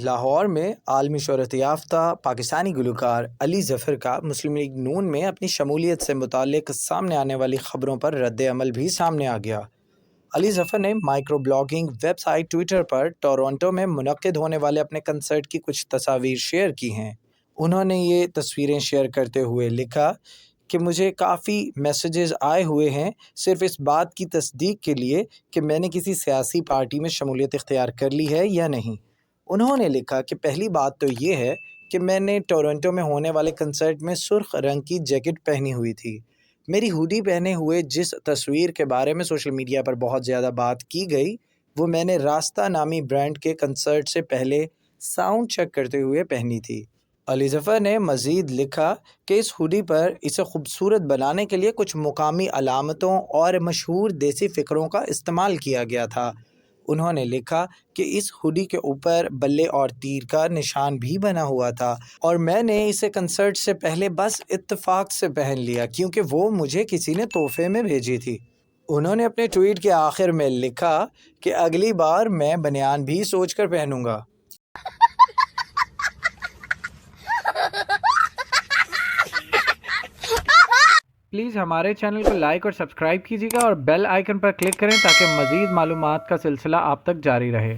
لاہور میں عالمی شہرت یافتہ پاکستانی گلوکار علی ظفر کا مسلم لیگ نون میں اپنی شمولیت سے متعلق سامنے آنے والی خبروں پر رد عمل بھی سامنے آ گیا۔ علی ظفر نے microblogging website Twitter پر ٹورنٹو میں منعقد ہونے والے اپنے کنسرٹ کی کچھ تصاویر شیئر کی ہیں۔ انہوں نے یہ تصویریں شیئر کرتے ہوئے لکھا کہ مجھے کافی میسیجز آئے ہوئے ہیں صرف اس بات کی تصدیق کے لیے کہ میں نے کسی سیاسی پارٹی میں شمولیت اختیار کر لی ہے یا نہیں۔ انہوں نے لکھا کہ پہلی بات تو یہ ہے کہ میں نے ٹورنٹو میں ہونے والے کنسرٹ میں سرخ رنگ کی جیکٹ پہنی ہوئی تھی۔ میری ہوڈی پہنے ہوئے جس تصویر کے بارے میں سوشل میڈیا پر بہت زیادہ بات کی گئی وہ میں نے راستہ نامی برانڈ کے کنسرٹ سے پہلے ساؤنڈ چیک کرتے ہوئے پہنی تھی۔ علی ظفر نے مزید لکھا کہ اس ہوڈی پر اسے خوبصورت بنانے کے لیے کچھ مقامی علامتوں اور مشہور دیسی فکروں کا استعمال کیا گیا تھا۔ انہوں نے لکھا کہ اس ہوڈی کے اوپر بلے اور تیر کا نشان بھی بنا ہوا تھا اور میں نے اسے کنسرٹ سے پہلے بس اتفاق سے پہن لیا کیونکہ وہ مجھے کسی نے تحفے میں بھیجی تھی۔ انہوں نے اپنے ٹویٹ کے آخر میں لکھا کہ اگلی بار میں بنیان بھی سوچ کر پہنوں گا۔ پلیز ہمارے چینل کو لائک اور سبسکرائب کیجیے گا اور بیل آئیکن پر کلک کریں تاکہ مزید معلومات کا سلسلہ آپ تک جاری رہے۔